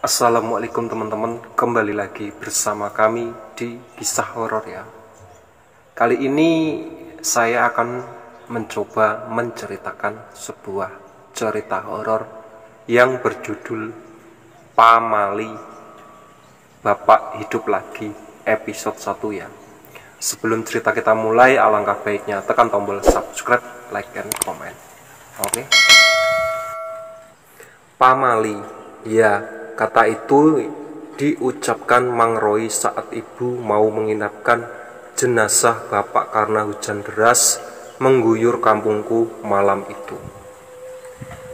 Assalamualaikum teman-teman, kembali lagi bersama kami di Kisah Horor ya. Kali ini saya akan mencoba menceritakan sebuah cerita horor yang berjudul Pamali Bapak Hidup Lagi episode 1 ya. Sebelum cerita kita mulai, alangkah baiknya tekan tombol subscribe, like, and comment. Oke. Pamali, ya, kata itu diucapkan Mang Roy saat ibu mau menginapkan jenazah bapak karena hujan deras mengguyur kampungku malam itu.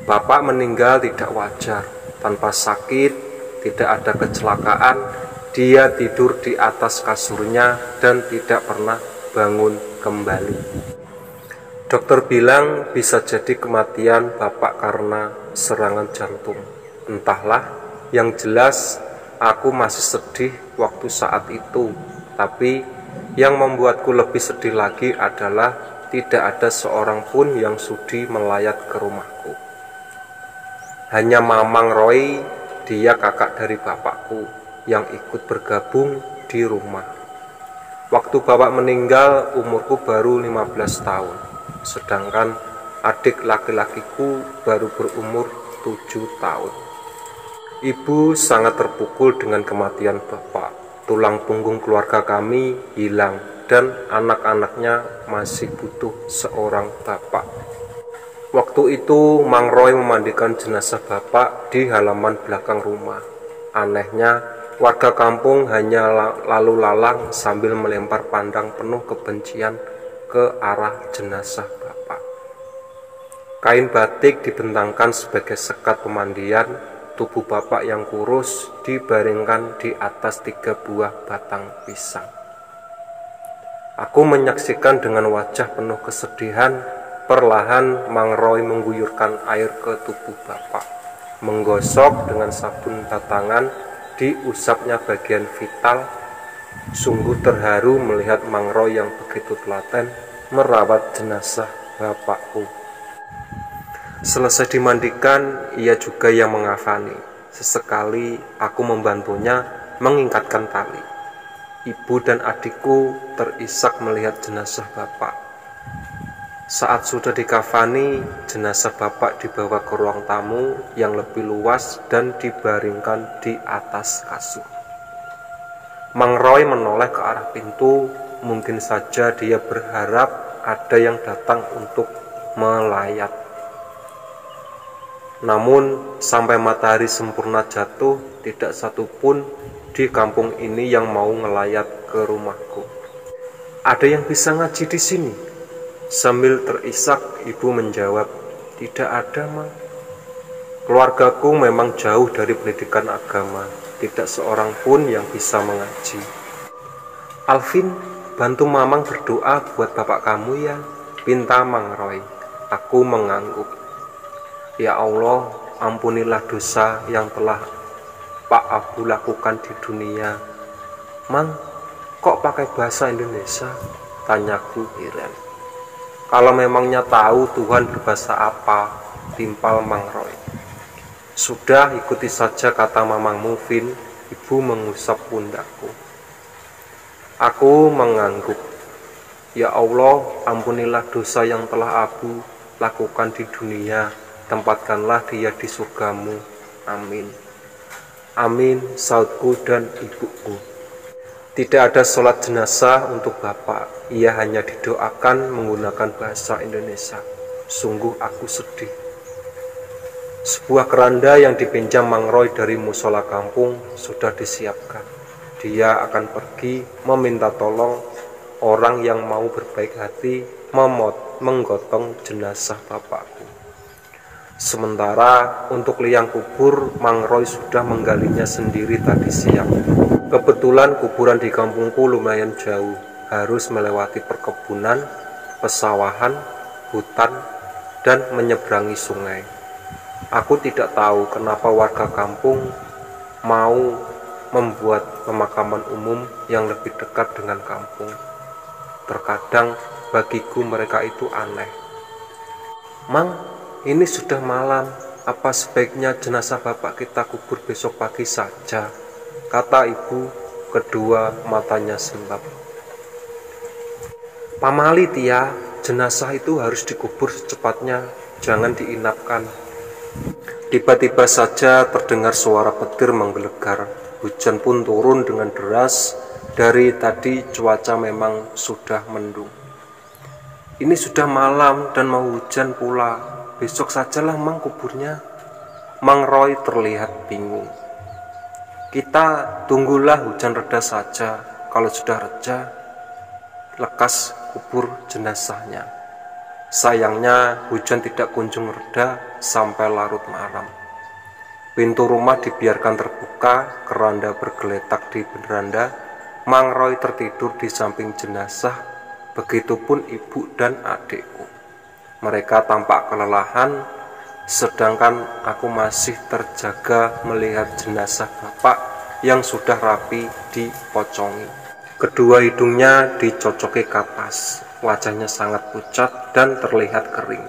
Bapak meninggal tidak wajar, tanpa sakit, tidak ada kecelakaan. Dia tidur di atas kasurnya dan tidak pernah bangun kembali. Dokter bilang bisa jadi kematian bapak karena serangan jantung. Entahlah, yang jelas aku masih sedih waktu saat itu. Tapi yang membuatku lebih sedih lagi adalah tidak ada seorang pun yang sudi melayat ke rumahku. Hanya Mamang Roy, dia kakak dari bapakku, yang ikut bergabung di rumah. Waktu bapak meninggal umurku baru 15 tahun, sedangkan adik laki-lakiku baru berumur 7 tahun. Ibu sangat terpukul dengan kematian bapak. Tulang punggung keluarga kami hilang dan anak-anaknya masih butuh seorang bapak. Waktu itu Mang Roy memandikan jenazah bapak di halaman belakang rumah. Anehnya, warga kampung hanya lalu lalang sambil melempar pandang penuh kebencian ke arah jenazah bapak. Kain batik dibentangkan sebagai sekat pemandian. Tubuh bapak yang kurus dibaringkan di atas 3 buah batang pisang. Aku menyaksikan dengan wajah penuh kesedihan. Perlahan Mang Roy mengguyurkan air ke tubuh bapak, menggosok dengan sabun tatangan, diusapnya bagian vital. Sungguh terharu melihat Mang Roy yang begitu telaten merawat jenazah bapakku. Selesai dimandikan, ia juga yang mengafani. Sesekali aku membantunya mengikatkan tali. Ibu dan adikku terisak melihat jenazah bapak. Saat sudah dikafani, jenazah bapak dibawa ke ruang tamu yang lebih luas dan dibaringkan di atas kasur. Mang Roy menoleh ke arah pintu. Mungkin saja dia berharap ada yang datang untuk melayat. Namun sampai matahari sempurna jatuh, tidak satu pun di kampung ini yang mau ngelayat ke rumahku. Ada yang bisa ngaji di sini? Sambil terisak, ibu menjawab, tidak ada, Mang. Keluargaku memang jauh dari pendidikan agama. Tidak seorang pun yang bisa mengaji. Alvin, bantu Mamang berdoa buat bapak kamu ya, pinta Mang Roy. Aku mengangguk. Ya Allah, ampunilah dosa yang telah Pak Abu lakukan di dunia. Mang, kok pakai bahasa Indonesia? Tanyaku heran. Kalau memangnya tahu Tuhan berbahasa apa, timpal Mang Roy. Sudah, ikuti saja kata Mamang Mufin. Ibu mengusap pundakku. Aku mengangguk. Ya Allah, ampunilah dosa yang telah Abu lakukan di dunia. Tempatkanlah dia di surgamu. Amin. Amin, saudku dan ibuku. Tidak ada sholat jenazah untuk bapak. Ia hanya didoakan menggunakan bahasa Indonesia. Sungguh aku sedih. Sebuah keranda yang dipinjam Mang Roy dari musola kampung sudah disiapkan. Dia akan pergi meminta tolong orang yang mau berbaik hati menggotong jenazah bapakku. Sementara untuk liang kubur, Mang Roy sudah menggalinya sendiri tadi siang. Kebetulan kuburan di kampungku lumayan jauh, harus melewati perkebunan, pesawahan, hutan, dan menyeberangi sungai. Aku tidak tahu kenapa warga kampung mau membuat pemakaman umum yang lebih dekat dengan kampung. Terkadang bagiku mereka itu aneh. Mang, ini sudah malam, apa sebaiknya jenazah bapak kita kubur besok pagi saja, kata ibu, kedua matanya sembab. Pamali Tia, jenazah itu harus dikubur secepatnya, jangan diinapkan. Tiba-tiba saja terdengar suara petir menggelegar. Hujan pun turun dengan deras. Dari tadi cuaca memang sudah mendung. Ini sudah malam dan mau hujan pula. Besok sajalah Mang kuburnya. Mang Roy terlihat bingung. Kita tunggulah hujan reda saja. Kalau sudah reda, lekas kubur jenazahnya. Sayangnya hujan tidak kunjung reda sampai larut malam. Pintu rumah dibiarkan terbuka, keranda bergeletak di beranda. Mang Roy tertidur di samping jenazah, begitupun ibu dan adikku. Mereka tampak kelelahan, sedangkan aku masih terjaga melihat jenazah bapak yang sudah rapi dipocongi. Kedua hidungnya dicocoki kapas, wajahnya sangat pucat dan terlihat kering.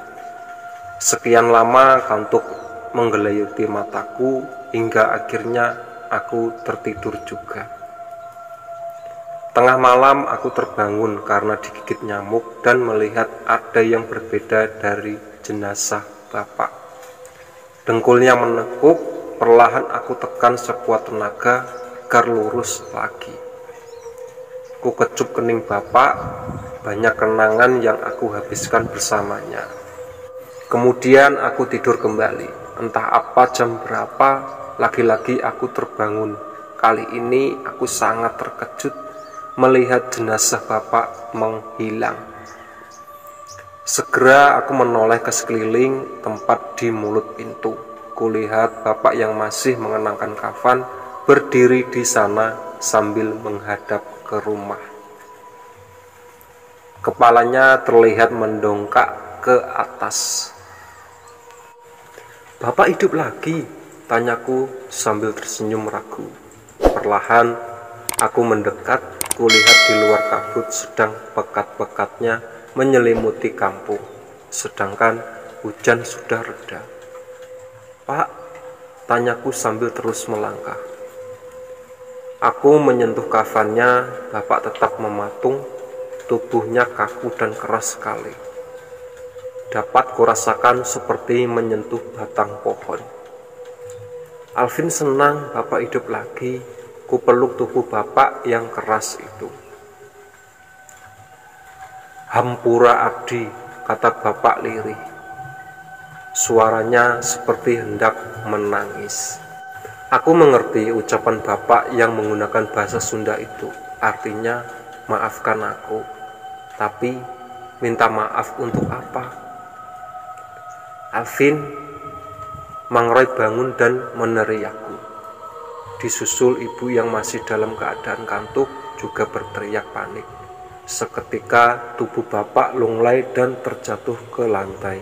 Sekian lama kantuk menggelayuti mataku hingga akhirnya aku tertidur juga. Tengah malam aku terbangun karena digigit nyamuk dan melihat ada yang berbeda dari jenazah bapak. Dengkulnya menekuk, perlahan aku tekan sekuat tenaga agar lurus lagi. Ku kecup kening bapak, banyak kenangan yang aku habiskan bersamanya. Kemudian aku tidur kembali, entah apa jam berapa, lagi-lagi aku terbangun. Kali ini aku sangat terkejut melihat jenazah bapak menghilang. Segera aku menoleh ke sekeliling tempat di mulut pintu. Kulihat bapak yang masih mengenakan kafan berdiri di sana sambil menghadap ke rumah. Kepalanya terlihat mendongak ke atas. "Bapak hidup lagi?" tanyaku sambil tersenyum ragu. Perlahan aku mendekat. Kulihat di luar kabut sedang pekat-pekatnya menyelimuti kampung, sedangkan hujan sudah reda. "Pak," tanyaku sambil terus melangkah. Aku menyentuh kafannya, bapak tetap mematung, tubuhnya kaku dan keras sekali. Dapat kurasakan seperti menyentuh batang pohon. "Alvin senang bapak hidup lagi." Ku peluk tubuh bapak yang keras itu. "Hampura abdi," kata bapak lirih. Suaranya seperti hendak menangis. Aku mengerti ucapan bapak yang menggunakan bahasa Sunda itu. Artinya, maafkan aku. Tapi, minta maaf untuk apa? "Alvin," Mang Roy bangun dan meneriakku. Disusul ibu yang masih dalam keadaan kantuk juga berteriak panik. Seketika tubuh bapak lunglai dan terjatuh ke lantai.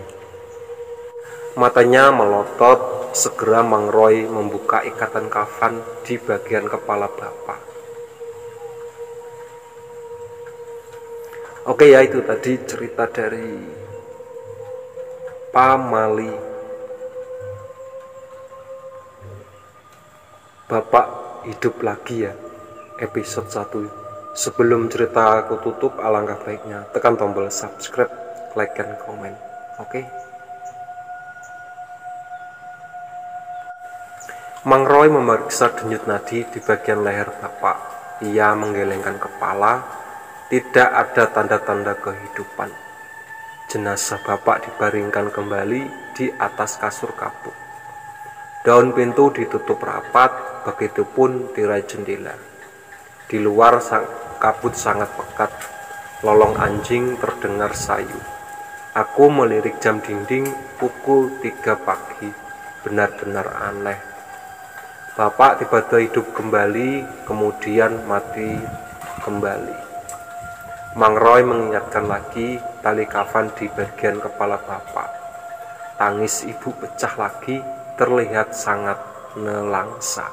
Matanya melotot. Segera Mang Roy membuka ikatan kafan di bagian kepala bapak. Oke ya, itu tadi cerita dari Pamali. Bapak hidup lagi ya, episode 1. Sebelum cerita aku tutup, alangkah baiknya tekan tombol subscribe, like, dan komen. Oke? Mang Roy memeriksa denyut nadi di bagian leher bapak. Ia menggelengkan kepala. Tidak ada tanda-tanda kehidupan. Jenazah bapak dibaringkan kembali di atas kasur kapuk. Daun pintu ditutup rapat, begitupun tirai jendela. Di luar kabut sangat pekat, lolong anjing terdengar sayu. Aku melirik jam dinding pukul 3 pagi, benar-benar aneh. Bapak tiba-tiba hidup kembali, kemudian mati kembali. Mang Roy mengingatkan lagi tali kafan di bagian kepala bapak. Tangis ibu pecah lagi, terlihat sangat nelangsa.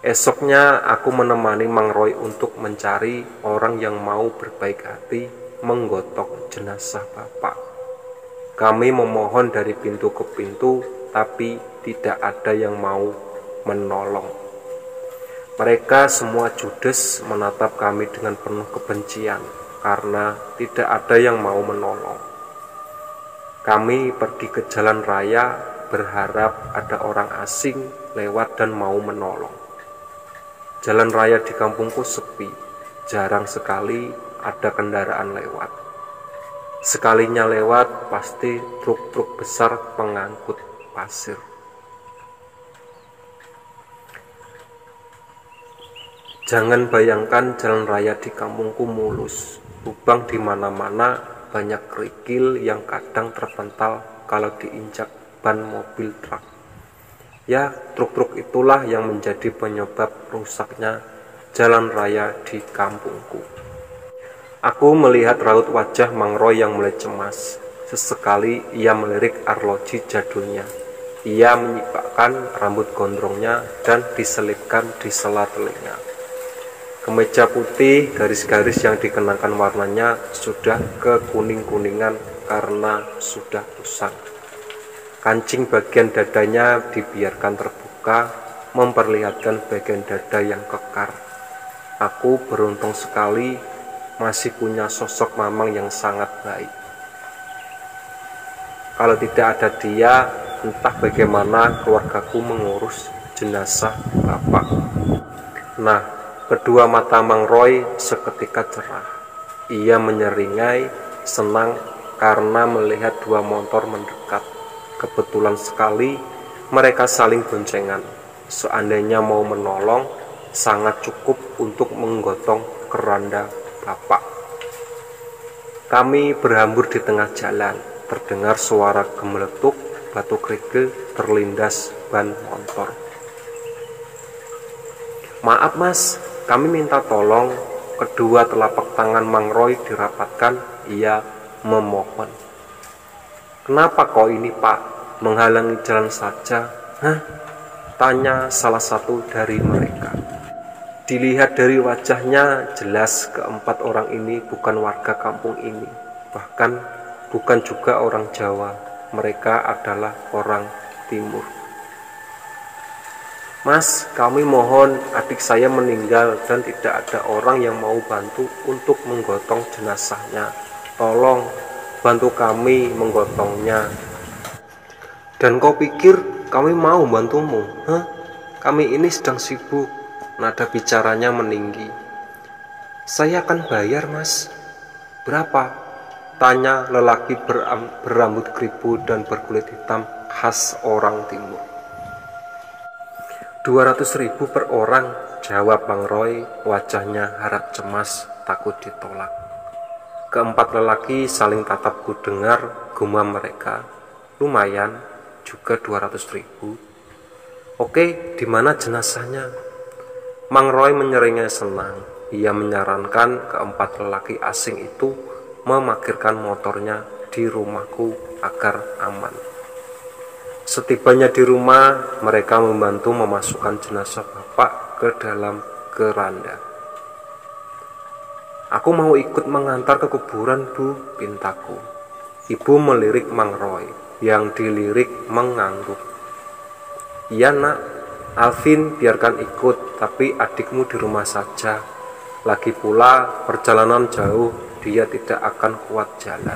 Esoknya aku menemani Mang Roy untuk mencari orang yang mau berbaik hati menggotok jenazah bapak. Kami memohon dari pintu ke pintu, tapi tidak ada yang mau menolong. Mereka semua judes menatap kami dengan penuh kebencian karena tidak ada yang mau menolong. Kami pergi ke jalan raya berharap ada orang asing lewat dan mau menolong. Jalan raya di kampungku sepi, jarang sekali ada kendaraan lewat. Sekalinya lewat pasti truk-truk besar pengangkut pasir. Jangan bayangkan jalan raya di kampungku mulus, lubang di mana-mana, banyak kerikil yang kadang terpental kalau diinjak ban mobil truk. Ya, truk-truk itulah yang menjadi penyebab rusaknya jalan raya di kampungku. Aku melihat raut wajah Mang Roy yang mulai cemas. Sesekali ia melirik arloji jadulnya. Ia menyibakkan rambut gondrongnya dan diselipkan di sela telinga. Kemeja putih, garis-garis yang dikenakan warnanya sudah kekuning-kuningan karena sudah usang. Kancing bagian dadanya dibiarkan terbuka, memperlihatkan bagian dada yang kekar. Aku beruntung sekali masih punya sosok mamang yang sangat baik. Kalau tidak ada dia, entah bagaimana keluargaku mengurus jenazah bapak. Nah, kedua mata Mang Roy seketika cerah. Ia menyeringai, senang karena melihat dua motor mendekat. Kebetulan sekali mereka saling boncengan. Seandainya mau menolong, sangat cukup untuk menggotong keranda bapak. Kami berhambur di tengah jalan, terdengar suara gemeletuk, batu kerikil terlindas ban motor. Maaf mas, kami minta tolong. Kedua telapak tangan Mang Roy dirapatkan, ia memohon. Kenapa kau ini pak, menghalangi jalan saja? Hah? Tanya salah satu dari mereka. Dilihat dari wajahnya, jelas keempat orang ini bukan warga kampung ini, bahkan bukan juga orang Jawa. Mereka adalah orang Timur. Mas, kami mohon, adik saya meninggal dan tidak ada orang yang mau bantu untuk menggotong jenazahnya. Tolong bantu kami menggotongnya. Dan kau pikir kami mau bantumu? Hah? Kami ini sedang sibuk. Nada bicaranya meninggi. Saya akan bayar mas. Berapa? Tanya lelaki berambut keribu dan berkulit hitam khas orang timur. 200.000 per orang, jawab Mang Roy, wajahnya harap cemas, takut ditolak. Keempat lelaki saling tatap, ku dengar gumam mereka. Lumayan, juga 200.000. Oke, di mana jenazahnya? Mang Roy menyeringai senang. Ia menyarankan keempat lelaki asing itu memarkirkan motornya di rumahku agar aman. Setibanya di rumah, mereka membantu memasukkan jenazah bapak ke dalam keranda. Aku mau ikut mengantar ke kuburan bu, pintaku. Ibu melirik Mang Roy, yang dilirik mengangguk. Iya nak, Alvin biarkan ikut, tapi adikmu di rumah saja. Lagi pula perjalanan jauh, dia tidak akan kuat jalan.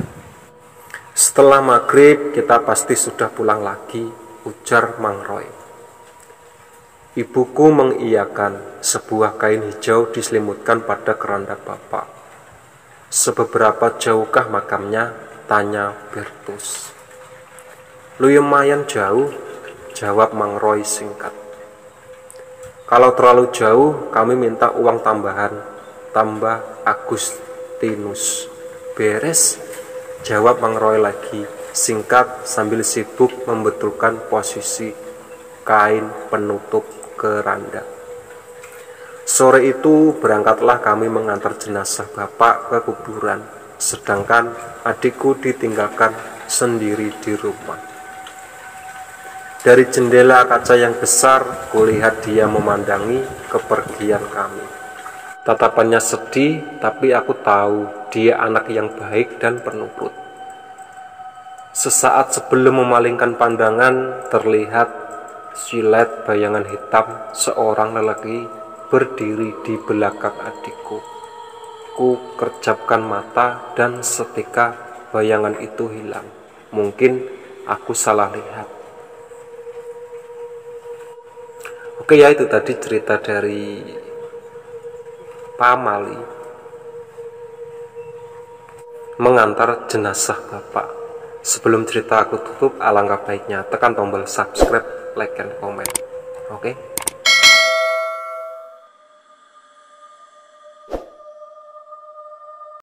Setelah maghrib kita pasti sudah pulang lagi, ujar Mang Roy. Ibuku mengiyakan. Sebuah kain hijau diselimutkan pada keranda bapak. Seberapa jauhkah makamnya? Tanya Bertus. Lumayan jauh, jawab Mang Roy singkat. Kalau terlalu jauh, kami minta uang tambahan, tambah Agustinus. Beres, jawab Mang Roy lagi, singkat sambil sibuk membetulkan posisi kain penutup keranda. Sore itu berangkatlah kami mengantar jenazah bapak ke kuburan, sedangkan adikku ditinggalkan sendiri di rumah. Dari jendela kaca yang besar, kulihat dia memandangi kepergian kami. Tatapannya sedih, tapi aku tahu dia anak yang baik dan penurut. Sesaat sebelum memalingkan pandangan, terlihat siluet bayangan hitam seorang lelaki berdiri di belakang adikku. Ku kerjapkan mata dan seketika bayangan itu hilang. Mungkin aku salah lihat. Oke ya, itu tadi cerita dari Pak Mali mengantar jenazah bapak. Sebelum cerita aku tutup, alangkah baiknya tekan tombol subscribe, like, dan komen. Oke?